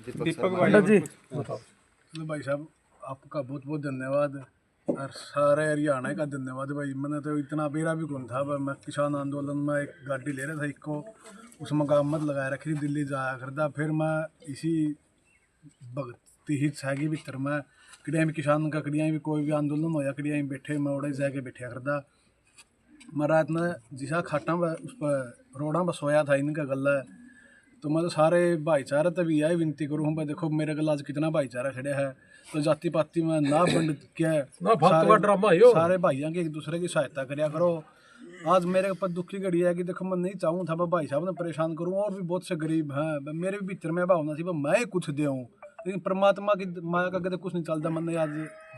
दीपक जी बताओ। तो भाई साहब आपका बहुत बहुत धन्यवाद और सारे हरियाणा का धन्यवाद भाई। मैंने तो इतना बेरा भी कौन था, मैं किसान आंदोलन में एक गाड़ी ले रहा था इको, उसमें गामत लगाए रखी थी, दिल्ली जाया करता। फिर मैं इसी भगती ही छागी भीतर में कड़िया भी किसान का कड़िया भी कोई भी आंदोलन होया कड़िया भी बैठे मैं उड़े जाके बैठा करता। मैं रात में जिसा खाटा उस पर रोड़ा पर सोया था इनका गला। तो मैं तो सारे भाईचारा तभी यही विनती करूँ भाई, देखो मेरे गल आज कितना भाईचारा खड़े है, तो जाति पाति में ना बंड क्या सारे भाइयों की एक दूसरे की सहायता कराया करो। आज मेरे ऊपर दुख की घड़ी है कि देखो मैं नहीं चाहूँ था भाई साहब ने परेशान करूँ, और भी बहुत से गरीब हैं, मेरे भी भीतर में भावना थी मैं कुछ दूँ, लेकिन परमात्मा की माया का कदे कुछ नहीं चलता। मैंने आज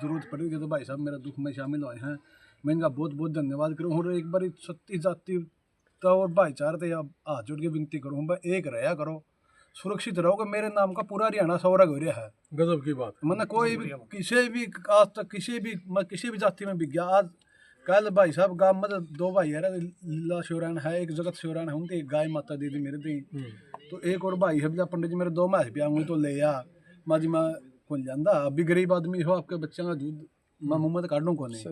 जरूरत पड़ी थी तो भाई साहब मेरे दुख में शामिल हुए हैं, मैं इनका बहुत बहुत धन्यवाद करूँ। और एक बार सत्ती जाति तो और भाईचारा तो हाथ जोड़ के विनती करूँ भाई, एक रहा करो, सुरक्षित रहो कि मेरे नाम का पूरा हरियाणा सौरग हो रहा है। गजब की बात। मैंने कोई भी किसी भी आज तक किसी भी जाति में भी गया। आज कल भाई साहब गाँव में तो दो भाई है, लीला शिवरान है, एक जगत शिवरान है, उनकी गाय माता दीदी मेरे थी। तो एक और भाई है पंडित जी मेरे दो मास भी आऊँगी तो ले आ माजी मैं खुल जाता। अभी गरीब आदमी हो, आपके बच्चे का दूध मैं मुँह में काट लूँ को नहीं।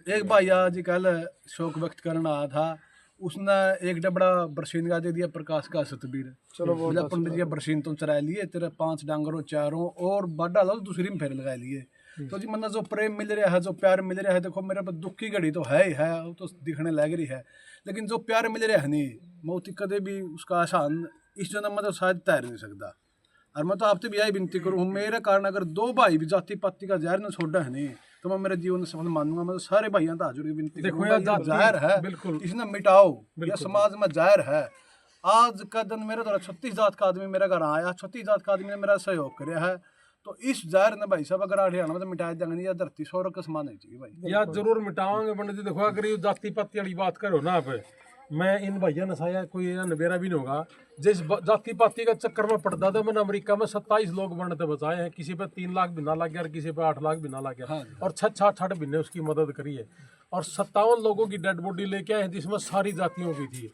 एक भाई आज कल शौक व्यक्त करना आया था, उसने एक डबड़ा बरसीन का दे दिया प्रकाश का सतबीर। चलो बोला पंडित जी बरसीन तुम चरा लिए, तेरे 5 डांगरों चारों और बड़ा लो दूसरी में फेर लगा लिए। तो जी मन जो प्रेम मिल रहा है, जो प्यार मिल रहा है, देखो मेरे पर दुख की घड़ी तो है ही है, वो तो दिखने लग रही है, लेकिन जो प्यार मिल रहा है नहीं मौत कदे भी उसका आसान इस जन्म में तो शायद तैर नहीं सकता। और मैं तो आपसे भी यही विनती करूँ, मेरे कारण अगर दो भाई भी जाति पाति का जहर न छोड़ा है नहीं तो मैं मेरे जीवन में सफल मानूंगा। मैं तो सारे भाइयों का हाजुर की विनती करूंगा, ये जहर है बिल्कुल इसने मिटाओ, यह समाज में जहर है। आज का दिन मेरे द्वारा 36 जात का आदमी मेरे घर आया, 36 जात का आदमी ने मेरा सहयोग किया है, तो इस जहर ने भाई साहब अगर हरियाणा में तो मिटाया जाएंगे, या धरती स्वर्ग का समान है चाहिए भाई। या जरूर मिटावांगे पंडित जी। देखो अगर ये जाति पाति वाली बात करो ना आप, मैं इन भैया नसाया कोई नबेरा भी नहीं होगा। जिस जाति पाति का चक्कर में पड़ता था, मैंने अमेरिका में 27 लोग बनते बचाए हैं, किसी पे 3 लाख बिना लग गया और किसी पे 8 लाख बिना लग गया। हाँ, और 6 बिन्ने उसकी मदद करी है, और 57 लोगों की डेड बॉडी लेके आए हैं जिसमें सारी जातियों की थी,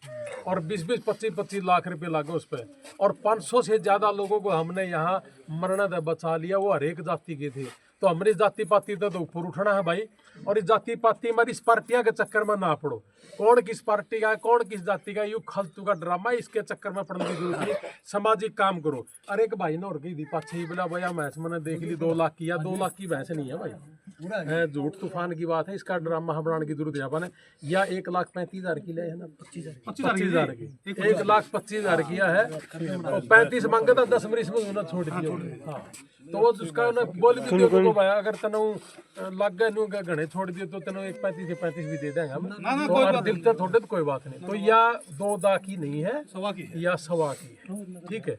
और 20-20, 25-25 लाख रुपए लगे उस पर, और 500 से ज्यादा लोगों को हमने यहाँ मरने से बचा लिया, वो हर एक जाति के थे। तो हमारी जाति पाति तो ऊपर उठना है भाई, और इस जाति पाति हमारी इस पार्टियां के चक्कर में ना पड़ो। कौन किस पार्टी का है, कौन किस जाति का, यू फालतू का ड्रामा, इसके चक्कर में पड़ने की जरूरत नहीं। सामाजिक काम करो। अरे एक भाई ने और गई थी पाछे ही बोला भैया भैंस मैंने देख ली 2 लाख की, या 2 लाख की भैंस नहीं है भाई, झूठ तूफान की बात है, इसका ड्रामा बनाने की जरूरत है अपन है। या 1,35,000 की ले है ना, 25,000 की, 1,25,000 किया है, और 35 मांगे था, 10 मरीज में छोड़ दिया। तो वो उसका ना बोल भी देखो भाई, अगर तनु लग गए नु घने छोड़ दिए तो तनु 1,35 से 35 भी दे देंगे हम, तो और दिल से थोड़े तो कोई बात नहीं। तो या 2 दा की नहीं है, या 1.25 की है, ठीक है।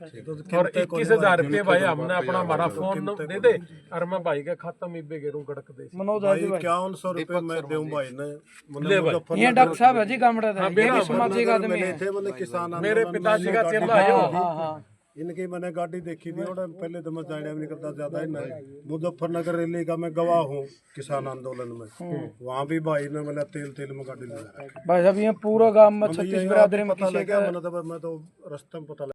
और 21,000 रुपये भाई हमने अपना हमारा फोन दे दे, और मैं भाई के खाता में बेगेरू गड़क दे 5100 रुपये मैं दूं भाई ने। ये डॉक्टर साहब है जी गामड़ा था, ये सामाजिक आदमी है, मेरे पिताजी का चेला है। इनकी मैंने गाड़ी देखी थी, और पहले तो मैं जाने भी नहीं करता ज्यादा ही नहीं। मुजफ्फरनगर रैली का मैं गवाह हूँ किसान आंदोलन में, वहाँ भी भाई ने मतलब तेल में गाड़ी लगा भाई साहब ये पूरा गांव में 36 बिरादरी में पता लगा, मैं तो रास्ते में पता लगा।